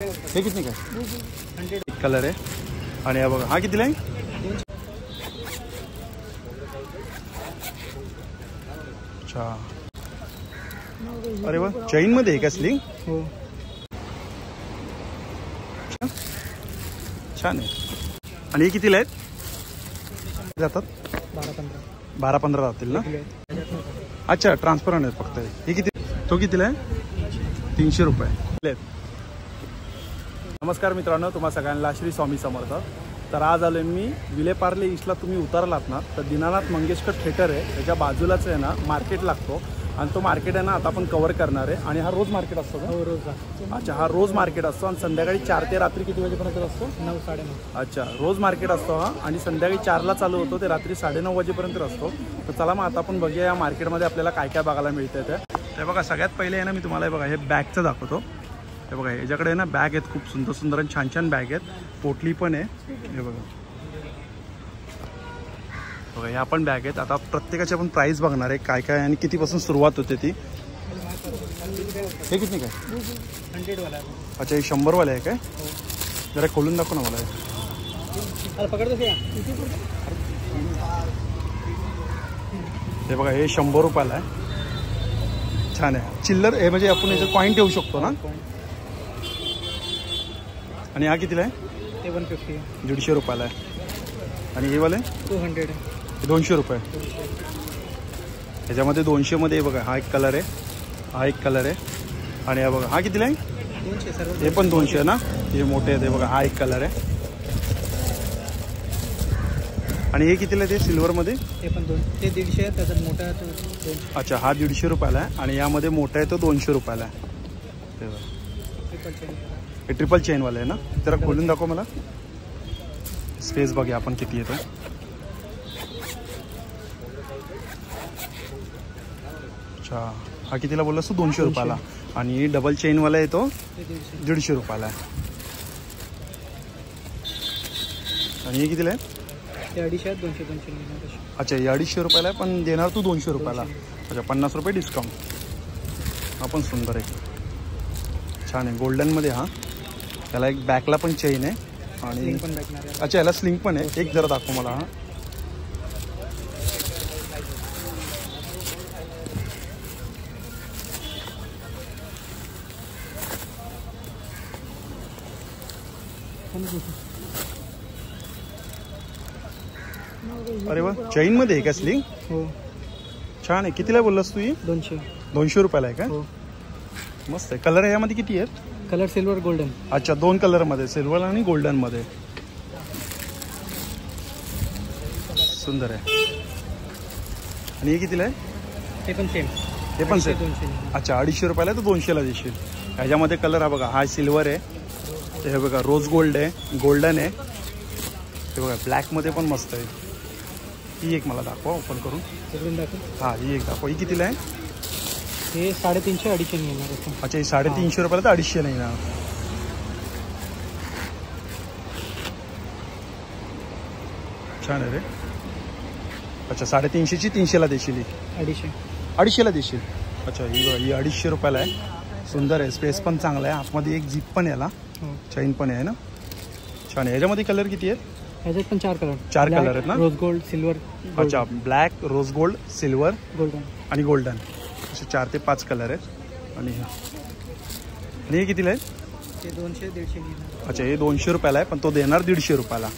हे किती काय 100 कलर आहे. आणि हा बघा हा कितीला आहे? अच्छा, अरे वा, चैन मध्ये आहे का स्लिंग? हो, छान आहे. आणि हे कितीला आहेत? जातात 12-15 जातील ना. अच्छा, ट्रान्सपरंट आहेत फक्त. हे किती, तो कितीला आहे? 300 रुपये. नमस्कार मित्रांनो, तुम्हा सगळ्यांना श्री स्वामी समर्थ. तर आज आलो मी विलेपार्ले ईस्टला. तुम्ही उतरलात ना तर दीनानाथ मंगेशकर थिएटर आहे, त्याच्या बाजूलाच आहे ना मार्केट लागतो. आणि तो मार्केट आहे ना आता आपण कव्हर करणार आहे. आणि हा रोज मार्केट असतो का? हो, रोज लागतो. अच्छा, हा रोज मार्केट असतो. आणि संध्याकाळी 4 ते रात्री किती वाजेपर्यंत असतो? 9-9:30. अच्छा, रोज मार्केट असतो हा. आणि संध्याकाळी 4ला चालू होतो ते रात्री 9:30 वाजेपर्यंत असतो. तर चला मग आता आपण बघूया या मार्केटमध्ये आपल्याला काय काय बघायला मिळतं ते. बघा, सगळ्यात पहिले आहे ना मी तुम्हाला बघा हे बॅगचं दाखवतो. हे बघा, याच्याकडे ना बॅग आहेत, खूप सुंदर सुंदर आणि छान छान बॅग आहेत. पोटली पण आहे. हे बघा बघा, ह्या पण बॅग आहेत. आता प्रत्येकाची आपण प्राईस बघणार आहे काय काय आणि कितीपासून सुरुवात होते ती. हे किती काय? 100 वाला. अच्छा, हे 100 वाले आहे काय? जरा खोलून दाखव ना मला. हे बघा, हे 100 रुपयाला आहे. छान आहे. चिल्लर हे म्हणजे आपण याच्यात कॉईन ठेवू शकतो ना. आणि हा कितीला आहे? ते 150. 150 रुपयाला आहे. आणि हे वाले 200. 200 रुपये. ह्याच्यामध्ये 200 मध्ये बघा हा एक कलर आहे, हा एक कलर आहे. आणि हा बघा हा कितीला आहे? 200 सर्व. हे पण 200 ना. हे मोठे आहे ते बघा, हा एक कलर आहे. आणि हे कितीला आहे ते सिल्वरमध्ये? ते पण 200. ते 150 आहे, त्याच्यात मोठा आहे तो 200. अच्छा, हा 150 रुपयाला आहे. आणि यामध्ये मोठा आहे तो 200 रुपयाला आहे. हे ट्रिपल चेनवाला आहे ना. जरा खोलून दाखव मला. स्पेस बघा आपण किती येतो. अच्छा, हा कितीला बोललास तू? 200 रुपयाला. आणि डबल चेनवाला येतो 150 रुपयाला आहे. आणि हे कितीला आहे? ते 250 आहे. 200. अच्छा, हे 250 रुपयाला आहे, पण देणार तू 200 रुपयाला. अच्छा, 50 रुपये डिस्काउंट. हा पण सुंदर आहे, छान आहे. गोल्डनमध्ये हा. त्याला एक बॅकला पण चेन आहे. आणि पण भेटणार आहे. अच्छा, याला स्लिंग पण आहे. एक जरा दाखव मला. हा अरे वा, चैन मध्ये आहे का स्लिंग? हो, छान आहे. कितीला बोललास तू? 200. 200 रुपयाला आहे का? हो, मस्त आहे. कलर यामध्ये किती आहेत? Colour silver golden. अच्छा, 2 कलर मध्ये, सिल्वर आणि गोल्डन मध्ये. सुंदर आहे. आणि हे कितीला आहे? ते पण सेम. हे पण सेम. 200. अच्छा, 250 रुपयाला तर 200ला देशील. ह्याच्यामध्ये कलर हा बघा, हा सिल्वर आहे. हे बघा, रोज गोल्ड आहे, गोल्डन आहे. हे बघा, ब्लॅकमध्ये पण मस्त आहे. ही एक मला दाखवा ओपन करून. हा, ही एक दाखवा. ही कितीला आहे? हे 350-250 येणार. अच्छा, हे 350 रुपयाला तर 250 नाही ना. छान आहे रे. अच्छा, 350ची 300ला देशील. 250ला देशील. अच्छा, ही बघा, ही 250 रुपयाला आहे. सुंदर आहे, स्पेस पण चांगला आहे. आतमध्ये एक जीप पण याला, चैन पण आहे ना. छान आहे. ह्याच्यामध्ये कलर किती आहेत? ह्याच्यात पण 4 कलर. 4 कलर आहेत ना. Rose gold, silver. अच्छा, black, rose gold, silver, golden आणि गोल्डन. असे 4 ते 5 कलर आहेत. आणि हे कितीला आहेत? ते 200-150 येणार. अच्छा, हे 200 रुपयाला आहे, पण तो देणार 150 रुपयाला.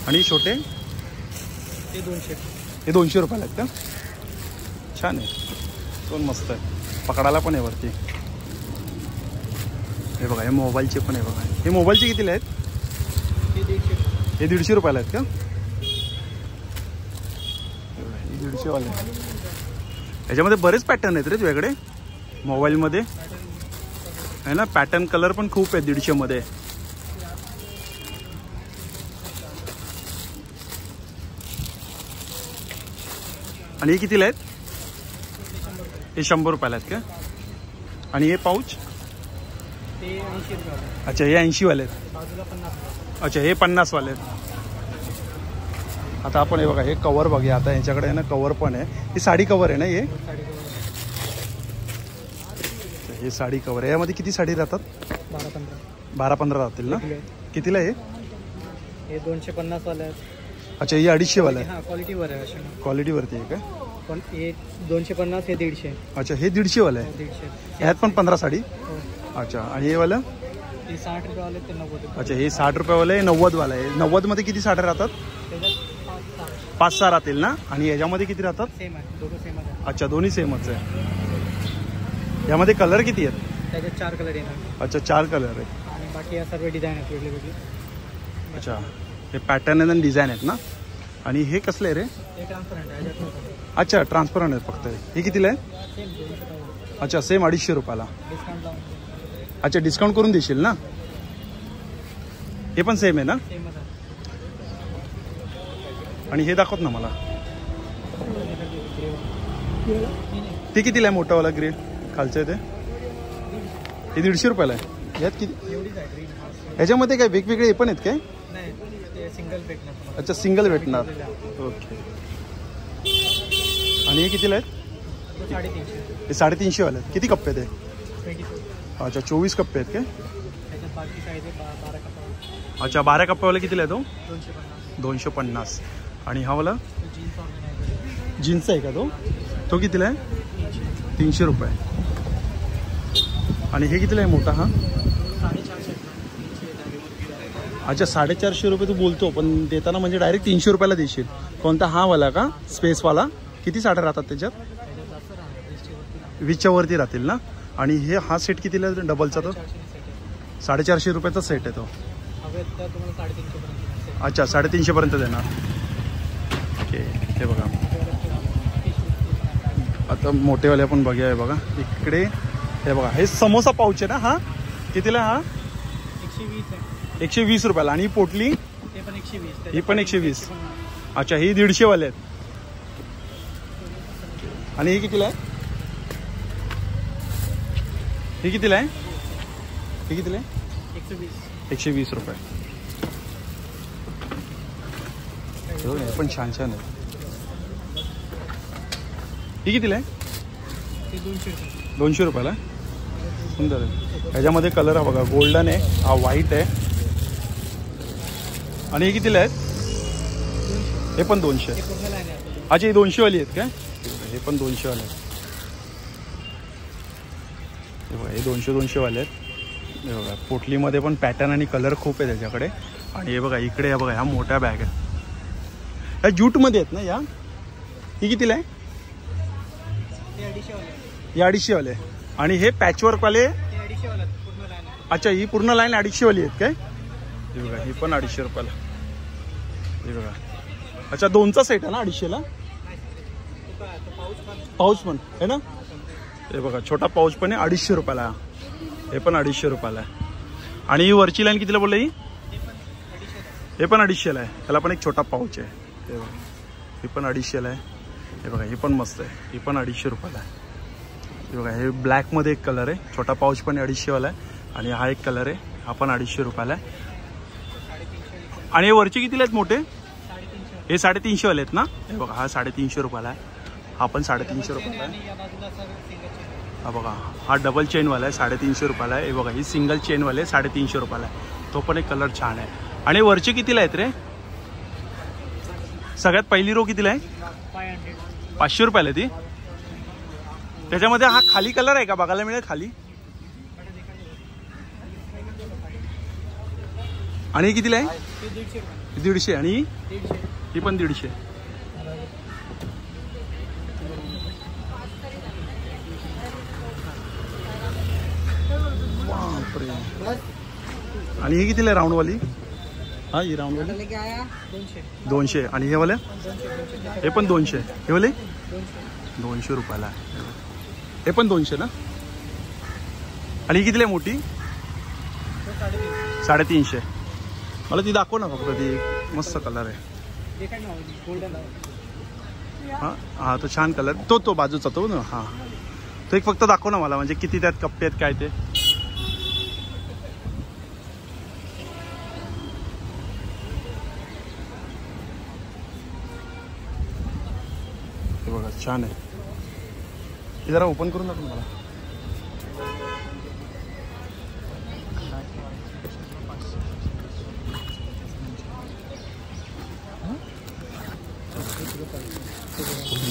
आणि छोटे ते 200. हे 200 रुपयाला आहेत का? छान आहे, दोन मस्त आहे. पकडायला पण आहे वरती. हे बघा, हे मोबाईलचे पण आहे बघा. हे मोबाईलचे कितीला आहेत? हे 150 रुपयाला आहेत का? 150 वाले. ह्याच्यामध्ये बरेच पॅटर्न आहेत रे वेगळे मोबाईलमध्ये, आहे ना. पॅटर्न कलर पण खूप आहेत 150 मध्ये. आणि हे कितीला आहेत? हे 100 रुपयाला आहेत का? आणि हे पाऊच? अच्छा, हे 80 वाले आहेत. अच्छा, हे 50 वाले आहेत. आता आपण हे बघा, हे कवर बघूया. आता यांच्याकडे आहे ना कवर पण आहे. ही साडी कवर आहे ना. हे हे साडी कवर आहे. यामध्ये किती साडी राहतात? 12-15 12-15 राहतील ना. कितीला आहे? हे 250 वाले आहेत. अच्छा, हे 250 वाला आहे. हां, क्वालिटीवर आहे असे. क्वालिटीवरती आहे काय? पण हे 250, हे 150. अच्छा, हे 150 वाला आहे. 150. ह्यात पण 15 साडी. हो. अच्छा, आणि हे वाला? हे 60 रुपये वाले, ते 90. अच्छा, हे 60 रुपये वाला आहे. 90 वाला आहे. 90 मध्ये किती साड्या राहतात? त्याच्यात 5-6 राहतील ना. आणि याच्यामध्ये किती राहतात? सेम आहे, दोघं सेम आहे. अच्छा, दोन्ही सेमच आहे. यामध्ये कलर किती आहेत? त्याच्यात 4 कलर येणार अच्छा, 4 कलर आहे. आणि बाकी या सर्व डिझाईन आहेत वेगळे वेगळे. अच्छा, हे पॅटर्न आहेत आणि डिझाईन आहेत ना. आणि हे कसले आहे रे? हे ट्रान्सपरंट आहे, याच्यात अच्छा, ट्रान्सपरंट आहेत फक्त. हे कितीला आहे? सेम 200. अच्छा, सेम 250 रुपयाला. डिस्काउंट लावून अच्छा, डिस्काउंट करून देशील ना. हे पण सेम आहे ना. सेमच आहे. आणि हे दाखवत ना मला. ते कितीला आहे मोठावाला ग्रे खालचं आहे ते? हे 150 रुपयाला आहे. यात किती? एवढीच आहे ग्रीन. याच्यामध्ये काय वेगवेगळे हे पण आहेत काय? नाही, ते सिंगल भेटणार तुम्हाला. अच्छा, सिंगल भेटणार. ओके. आणि हे कितीला आहेत? 350. हे 350 वाले आहेत. किती कप्पे आहेत हे? 24. अच्छा, 24 कप्पे आहेत काय? त्याच्यात बाकी साईज आहे 12 कपडा. अच्छा, 12 कप्प्यावाला कितीला आहे तो? 250. 250. आणि हा वाला जीन्स ऑर्गनायझर जीन्सचा आहे का तो? तो कितीला आहे? 300 रुपये. आणि हे कितीला आहे मोठा हा? 450. अच्छा, 450 रुपये तू बोलतो, पण देताना म्हणजे डायरेक्ट 300 रुपयाला देशील. कोणता हा वाला का? स्पेसवाला? किती साड्या राहतात त्याच्यात? 20च्या वरती राहतील ना. आणि हे हा सेट कितीला आहे डबलचा? तो 450 रुपयाचा सेट आहे तो. हवे तर तुम्हाला 350 पर्यंत. अच्छा, 350 पर्यंत देणार. ओके, हे बघा. आता मोठेवाले आपण बघूया. हे बघा इकडे. हे बघा, हे समोसा पाऊच आहे ना. हा कितीला आहे? हा 120 आहे. 120 रुपयाला. आणि ही पोटली? ते पण 120. ही पण 120. अच्छा, ही 150 वाले आहेत. आणि ही कितीला आहे? ही कितीला आहे? ही कितीला आहे? 120. 120 रुपये. हे पण छान छान आहे. ही कितीला आहे? ते 200 रुपये. 200 रुपयाला. सुंदर आहे. ह्याच्यामध्ये कलर हा बघा, गोल्डन आहे, हा व्हाईट आहे. आणि हे कितीला आहेत? हे पण 200. ते पूर्ण लाईन आहे. अच्छा, ही 200 वाली आहेत काय? हे पण 200 वाले आहेत. हे बघा, हे 200 वाले आहेत. हे बघा, पोटलीमध्ये पण पॅटर्न आणि कलर खूप आहे त्याच्याकडे. आणि हे बघा इकडे, हे बघा ह्या मोठ्या बॅग आहेत. ह्या ज्यूटमध्ये आहेत ना या? ही कितीला आहे? ते 250 वाले. हे 250 वाले. आणि हे पॅचवर्कवाले? ते 250 वाले पूर्ण लाईन आहे. अच्छा, ही पूर्ण लाईन 250 वाली आहेत काय? हे बघा, ही पण 250 रुपयाला. हे बघा. अच्छा, दोनचा सेट आहे ना 250ला? पाऊच पण आहे ना. हे बघा, छोटा पाऊच पण आहे 250 रुपयाला. हे पण 250 रुपयाला आहे. आणि ही वरची लाईन कितीला बोलला? ही हे पण 250ला आहे. त्याला पण एक छोटा पाऊच आहे. हे बघा, ही पण 250ला आहे. हे बघा, ही पण मस्त आहे. ही पण 250 रुपयाला आहे. हे बघा, हे ब्लॅकमध्ये एक कलर आहे. छोटा पाऊच पण 250 वाला आहे. आणि हा एक कलर आहे, हा पण 250 रुपयाला आहे. आणि हे वरचे कितीला आहेत मोठे? 350. हे 350 वाले आहेत ना. हे बघा, हा 350 रुपयाला आहे. हा पण 350 रुपयाला आहे. आणि या बाजूला सर सिंगल चेन. हा बघा, हा डबल चेनवाला आहे, 350 रुपयाला आहे. हे बघा, ही सिंगल चेनवाले आहे, 350 रुपयाला आहे. तो पण एक कलर छान आहे. आणि वरचे कितीला आहेत रे? सगळ्यात पहिली रो कितीला आहे? 500. 500 रुपयाला आहे ती. त्याच्यामध्ये हा खाली कलर आहे का बघायला मिळेल खाली? आणि ही कितीला आहे? ते 150 रुपये. 150. आणि 150. ही पण 150. बापरे. आणि ही कितीला आहे राऊंडवाली? हा, ही राऊंडवाली 200. 200. आणि हे वाले? 200. हे पण 200. हे वाले 200. 200 रुपयाला. हे पण 200 ना. आणि ही कितीला आहे मोठी? 350. मला ती दाखव ना फक्त. ती मस्त कलर आहे. ते काय नाव? गोल्डन. हां हां, तो छान कलर. तो बाजूचा तो ना. हां, तो एक फक्त दाखव ना मला, म्हणजे किती त्यात कप्पे आहेत काय ते. हे बघा, छान आहे. हे जरा ओपन करून दाखव मला.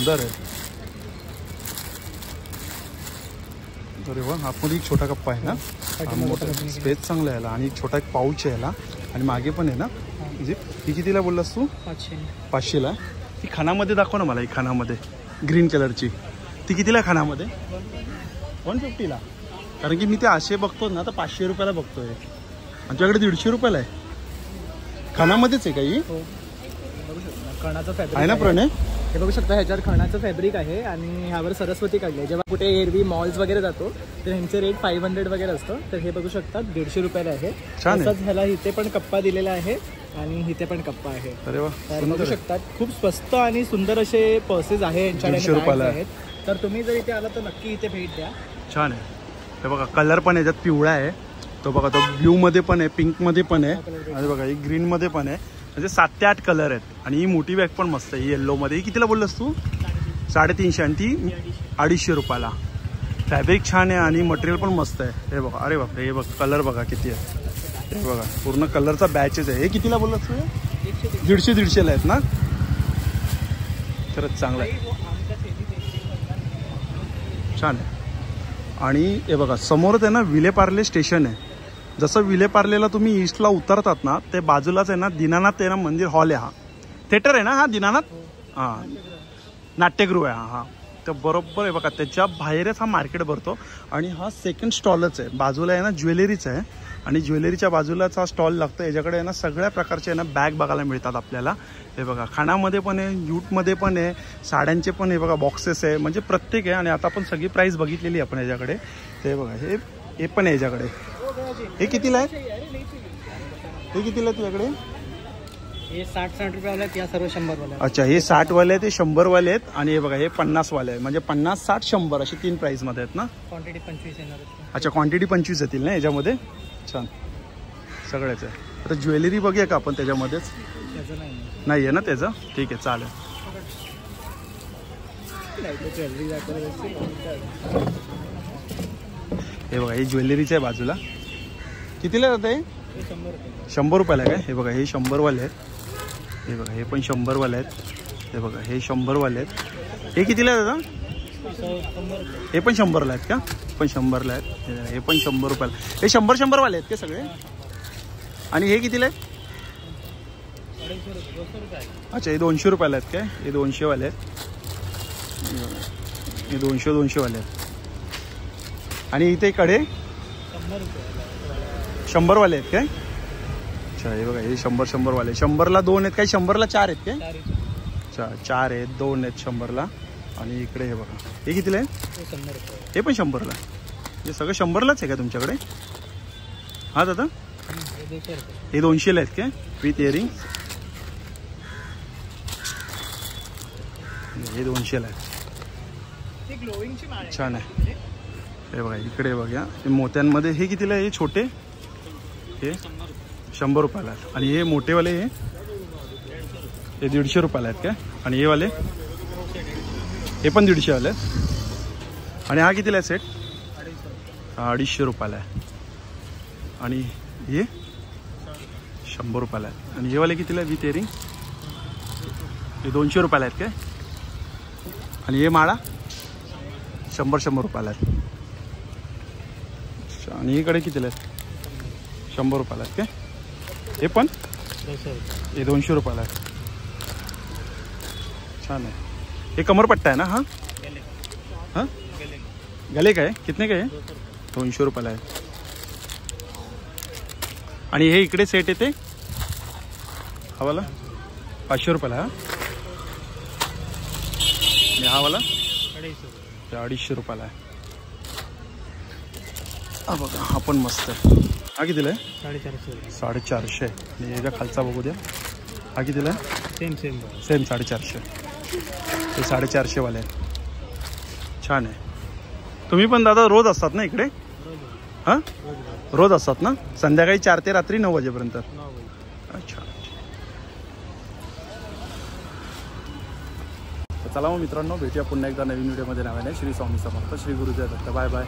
सुंदर आहे. अरे वा, आतमध्ये एक छोटा कप्पा आहे ना, मोठा स्पेस चांगला आहे याला. आणि एक छोटा एक पाऊच आहे याला. आणि मागे पण आहे ना. म्हणजे ती कितीला बोललास तू? 500ला. ती खानामध्ये दाखव ना मला. एक खानामध्ये ग्रीन कलरची ती कितीला आहे खानामध्ये? 150ला. कारण की मी ते असे बघतो ना तर 500 रुपयाला बघतोय. आमच्याकडे 150 रुपयाला आहे. खानामध्येच आहे काही खणाचं फॅब्रिक आहे ना प्रणय? हे बघू शकता, ह्याच्यावर खणाचं फॅब्रिक आहे आणि ह्यावर सरस्वती काढले. जेव्हा कुठे एरवी मॉल्स वगैरे जातो तर ह्यांचे रेट 500 वगैरे असतं. तर हे बघू शकता 150 रुपयाला आहे. छान आहे. तसंच ह्याला इथे पण कप्पा दिलेला आहे आणि इथे पण कप्पा आहे. अरे वा, तर बघू शकता खूप स्वस्त आणि सुंदर असे पर्सेस आहे यांच्याकडे. 150 रुपयाला आहेत. तर तुम्ही जर इथे आला तर नक्की इथे भेट द्या. छान आहे. हे बघा कलर पण याच्यात पिवळा आहे. तो बघा तो ब्ल्यू मध्ये पण आहे, पिंक मध्ये पण आहे. आणि बघा ही ग्रीन मध्ये पण आहे. म्हणजे 7 ते 8 कलर आहेत. आणि ही मोठी बॅग पण मस्त आहे. ही येल्लो मध्ये. ही कितीला बोललास तू? 350 आणि ती 250 रुपयाला. फॅब्रिक छान आहे आणि मटेरियल पण मस्त आहे. हे बघा, अरे बापरे, हे बघ कलर बघा किती आहे. हे बघा पूर्ण कलरचा बॅचेस आहे. हे कितीला बोललास तू? 150-150ला आहेत ना. खरंच चांगलं आहे, छान आहे. आणि हे बघा समोरच आहे ना विलेपार्ले स्टेशन आहे. जसं विलेपार्लेला तुम्ही ईस्टला उतरतात ना ते बाजूलाच आहे ना दीनानाथ आहे ना मंदिर हॉल आहे. हा थिएटर आहे ना, हा दीनानाथ हां नाट्यगृह आहे. हां तर बरोबर आहे बघा त्याच्या बाहेरच हा मार्केट भरतो. आणि हा सेकंड स्टॉलच आहे. बाजूला आहे ना ज्वेलरीच आहे. आणि ज्वेलरीच्या बाजूलाच हा स्टॉल लागतो. याच्याकडे आहे ना सगळ्या प्रकारचे आहे ना बॅग बघायला मिळतात आपल्याला. हे बघा खानामध्ये पण आहे, यूटमध्ये पण आहे, साड्यांचे पण आहे बघा, बॉक्सेस आहे, म्हणजे प्रत्येक आहे. आणि आता आपण सगळी प्राईस बघितलेली आपण याच्याकडे. ते बघा हे पण आहे याच्याकडे. हे कितीला आहे? हे कितीला आहे तुझ्याकडे? हे 60-60 रुपयाला आहेत. या सर्व 100 वाले. अच्छा, हे 60 वाले आहेत, ते 100 वाले आहेत. आणि हे बघा हे 50 वाले आहेत. म्हणजे 50, 60, 100 असे 3 प्राईस मध्ये आहेत ना. क्वांटिटी 25 येणार आहे. अच्छा, क्वांटिटी 25 येतील ना याच्यामध्ये. छान सगळ्याच आहे. आता ज्वेलरी बघूया का आपण त्याच्यामध्येच? त्याचं नाही आहे ना त्याचं. ठीक आहे चालेल. हे बघा ही ज्वेलरीचं आहे बाजूला. कितीला जात आहे? 100 रुपयाला काय? हे बघा हे 100 वाले आहेत. हे बघा हे पण 100 वाले आहेत. हे बघा हे 100 वाले आहेत. हे कितीला आहे दादा? हे पण 100ला आहेत का? पण 100ला आहेत. हे पण 100 रुपयाला. हे 100 वाले आहेत का सगळे? आणि हे कितीला आहेत? अच्छा हे 200 रुपयाला आहेत काय? हे 200 वाले आहेत. हे 200 वाले आहेत. आणि इथे कडे 100 वाले आहेत काय? अच्छा हे बघा हे 100 वाले. 100ला 2 आहेत काय? 100ला 4 आहेत काय? अच्छा 4 आहेत, 2 आहेत 100ला. आणि इकडे हे बघा हे कितीला आहे? हे पण 100ला. हे सगळं 100लाच आहे का तुमच्याकडे? हा दादा हे 200ला आहेत काय? With earring. हे 200ला आहेत. छान आहे. हे बघा इकडे बघा हे मोत्यांमध्ये. हे कितीला आहे? हे छोटे हे 100 रुपयाला आहेत. आणि हे मोठेवाले हे 150 रुपयाला आहेत काय? आणि हे वाले हे पण 150 वाले आहेत. आणि हा कितीला आहे सेट? 250 रुपयाला आहे. आणि हे 100 रुपयाला आहे. आणि हे वाले कितीला आहे विथ इयरिंग? हे 200 रुपयाला आहेत काय? आणि हे माळा 100 रुपयाला आहेत. आणि इकडे कितीला आहेत? 100 रुपयाला आहेत काय? हे पण हे 200 रुपयाला आहे. छान आहे. हे कमरपट्टा आहे ना? हा हां गले काय कितने काय? 200 रुपयाला आहे. आणि हे इकडे सेट येते हा वाला 500 रुपयाला. हा वाला 250 रुपयाला आहे. हा बघा हा पण मस्त आहे. हा कितीला आहे? 450. आणि याच्या खालचा बघू द्या. हा कितीला आहे? सेम 450. ते 450 वाले आहेत. छान आहे. तुम्ही पण दादा रोज असतात ना इकडे? हां रोज असतात ना. संध्याकाळी 4 ते रात्री 9 वाजेपर्यंत. अच्छा चला मग मित्रांनो भेटूया पुन्हा एकदा नवीन व्हिडिओमध्ये. नव्याने श्री स्वामी समर्थ, श्री गुरुजय दत्त. Bye bye.